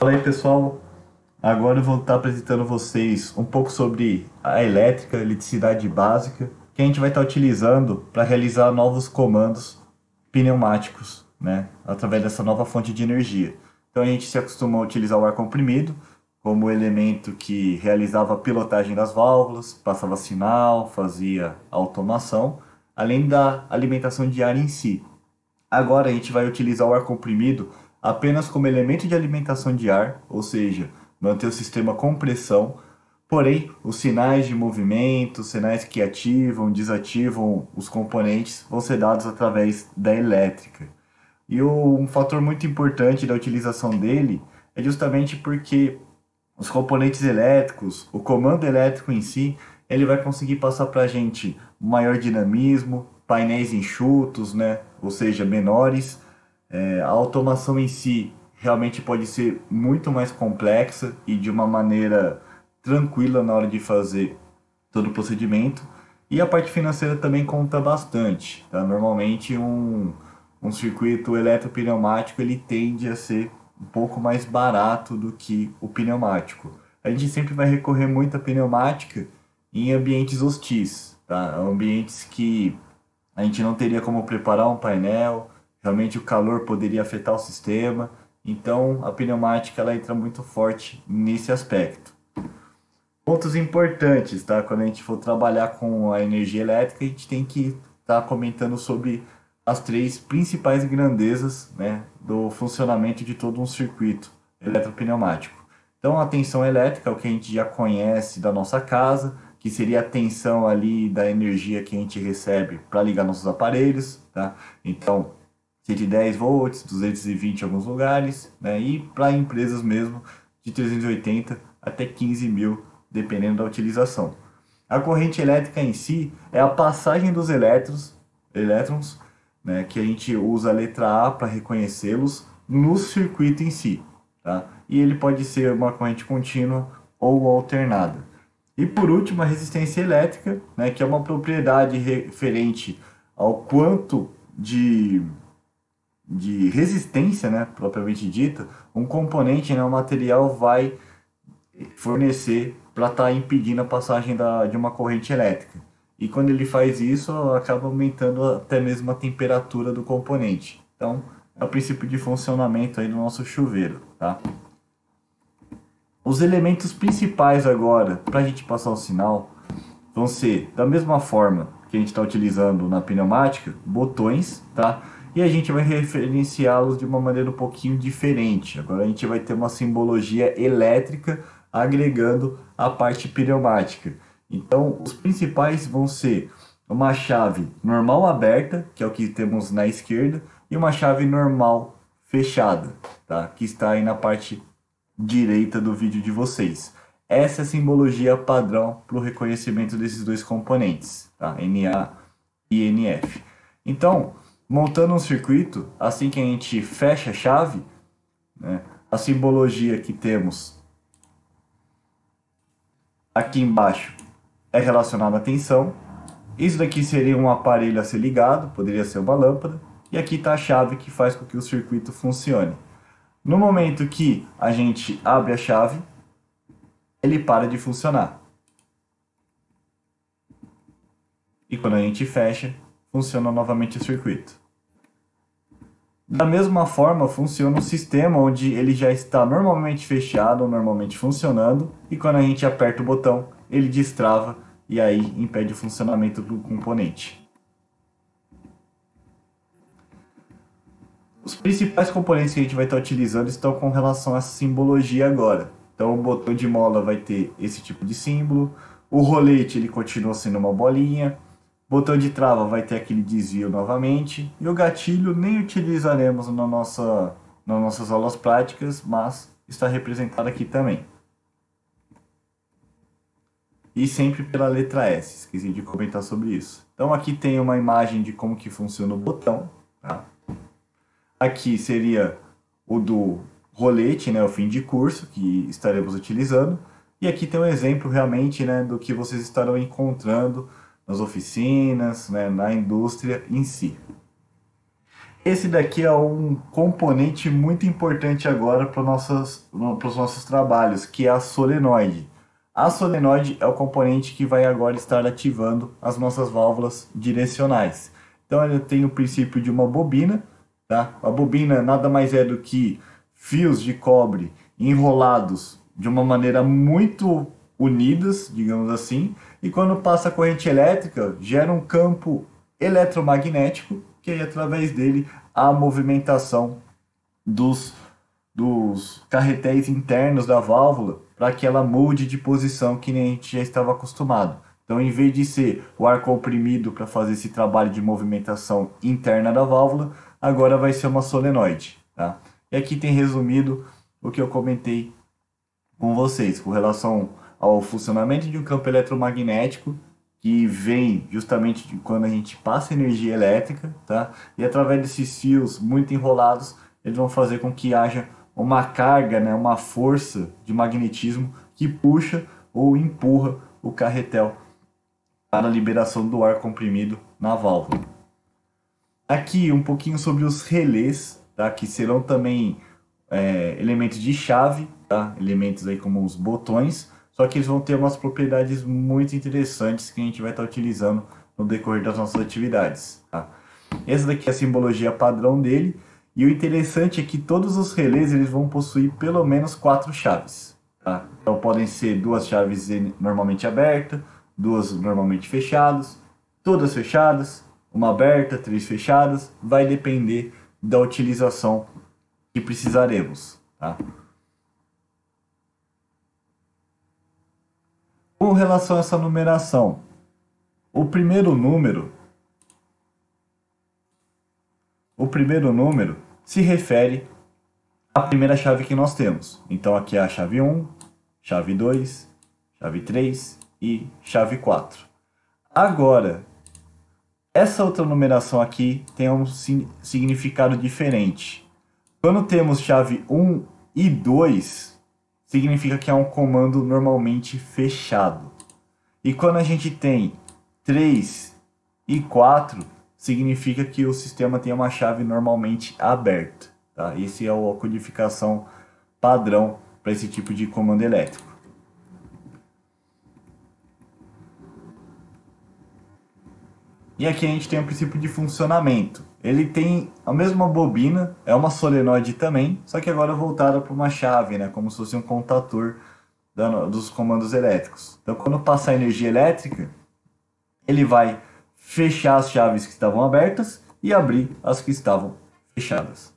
Fala aí, pessoal. Agora eu vou estar apresentando vocês um pouco sobre a elétrica, eletricidade básica, que a gente vai estar utilizando para realizar novos comandos pneumáticos, né, através dessa nova fonte de energia. Então a gente se acostuma a utilizar o ar comprimido como elemento que realizava a pilotagem das válvulas, passava sinal, fazia automação, além da alimentação de ar em si. Agora a gente vai utilizar o ar comprimido apenas como elemento de alimentação de ar, ou seja, manter o sistema com pressão, porém os sinais de movimento, os sinais que ativam, desativam os componentes vão ser dados através da elétrica. Um fator muito importante da utilização dele é justamente porque os componentes elétricos, o comando elétrico em si, ele vai conseguir passar para a gente maior dinamismo, painéis enxutos, né? Ou seja, menores. A automação em si realmente pode ser muito mais complexa e de uma maneira tranquila na hora de fazer todo o procedimento. E a parte financeira também conta bastante. Tá? Normalmente um circuito eletropneumático ele tende a ser um pouco mais barato do que o pneumático. A gente sempre vai recorrer muito à pneumática em ambientes hostis, tá? Ambientes que a gente não teria como preparar um painel, realmente o calor poderia afetar o sistema, então a pneumática ela entra muito forte nesse aspecto. Pontos importantes, tá? Quando a gente for trabalhar com a energia elétrica, a gente tem que estar comentando sobre as três principais grandezas, né, do funcionamento de todo um circuito eletropneumático. Então, a tensão elétrica é o que a gente já conhece da nossa casa, que seria a tensão ali da energia que a gente recebe para ligar nossos aparelhos, tá? Então, 110 volts, 220 em alguns lugares, né? E para empresas mesmo, de 380 até 15 mil, dependendo da utilização. A corrente elétrica em si é a passagem dos elétrons, né, que a gente usa a letra A para reconhecê-los no circuito em si. Tá? E ele pode ser uma corrente contínua ou alternada. E por último, a resistência elétrica, né, que é uma propriedade referente ao quanto de resistência, né, propriamente dita, um componente, né, um material vai fornecer para estar impedindo a passagem de uma corrente elétrica. E quando ele faz isso, acaba aumentando até mesmo a temperatura do componente. Então, é o princípio de funcionamento aí do nosso chuveiro, tá? Os elementos principais agora para a gente passar o sinal vão ser, da mesma forma que a gente está utilizando na pneumática, botões, tá? E a gente vai referenciá-los de uma maneira um pouquinho diferente. Agora a gente vai ter uma simbologia elétrica agregando a parte pneumática. Então, os principais vão ser uma chave normal aberta, que é o que temos na esquerda, e uma chave normal fechada, tá? Que está aí na parte direita do vídeo de vocês. Essa é a simbologia padrão para o reconhecimento desses dois componentes, tá? NA e NF. Então, montando um circuito, assim que a gente fecha a chave, né, a simbologia que temos aqui embaixo é relacionada à tensão. Isso daqui seria um aparelho a ser ligado, poderia ser uma lâmpada. E aqui está a chave que faz com que o circuito funcione. No momento que a gente abre a chave, ele para de funcionar. E quando a gente fecha, funciona novamente o circuito. Da mesma forma, funciona um sistema onde ele já está normalmente fechado, normalmente funcionando, e quando a gente aperta o botão, ele destrava e aí impede o funcionamento do componente. Os principais componentes que a gente vai estar utilizando estão com relação a essa simbologia agora. Então o botão de mola vai ter esse tipo de símbolo, o rolete ele continua sendo uma bolinha, o botão de trava vai ter aquele desvio novamente, e o gatilho nem utilizaremos nas nossas aulas práticas, mas está representado aqui também. E sempre pela letra S, esqueci de comentar sobre isso. Então aqui tem uma imagem de como que funciona o botão, tá? Aqui seria o do rolete, né, o fim de curso, que estaremos utilizando. E aqui tem um exemplo realmente, né, do que vocês estarão encontrando nas oficinas, né, na indústria em si. Esse daqui é um componente muito importante agora para os nossos trabalhos, que é a solenoide. A solenoide é o componente que vai agora estar ativando as nossas válvulas direcionais. Então ele tem o princípio de uma bobina, tá? A bobina nada mais é do que fios de cobre enrolados de uma maneira muito unidas, digamos assim, e quando passa a corrente elétrica, gera um campo eletromagnético, que aí através dele há a movimentação dos, dos carretéis internos da válvula para que ela mude de posição que nem a gente já estava acostumado. Então, em vez de ser o ar comprimido para fazer esse trabalho de movimentação interna da válvula, agora vai ser uma solenoide. Tá? E aqui tem resumido o que eu comentei com vocês, com relação ao funcionamento de um campo eletromagnético que vem justamente de quando a gente passa energia elétrica, tá? E através desses fios muito enrolados, eles vão fazer com que haja uma carga, né, uma força de magnetismo que puxa ou empurra o carretel para a liberação do ar comprimido na válvula. Aqui um pouquinho sobre os relés, tá? Que serão também elementos de chave, tá? Elementos aí como os botões, só que eles vão ter umas propriedades muito interessantes que a gente vai estar utilizando no decorrer das nossas atividades. Tá? Essa daqui é a simbologia padrão dele, e o interessante é que todos os relés eles vão possuir pelo menos 4 chaves. Tá? Então podem ser 2 chaves normalmente abertas, 2 normalmente fechadas, todas fechadas, uma aberta, 3 fechadas, vai depender da utilização que precisaremos. Tá? Com relação a essa numeração, o primeiro número, o primeiro número se refere à primeira chave que nós temos. Então aqui é a chave 1, chave 2, chave 3 e chave 4. Agora, essa outra numeração aqui tem um significado diferente. Quando temos chave 1 e 2, significa que é um comando normalmente fechado. E quando a gente tem 3 e 4, significa que o sistema tem uma chave normalmente aberta. Tá? Esse é a codificação padrão para esse tipo de comando elétrico. E aqui a gente tem o princípio de funcionamento. Ele tem a mesma bobina, é uma solenoide também, só que agora voltada para uma chave, né? Como se fosse um contator dos comandos elétricos. Então, quando passar energia elétrica, ele vai fechar as chaves que estavam abertas e abrir as que estavam fechadas.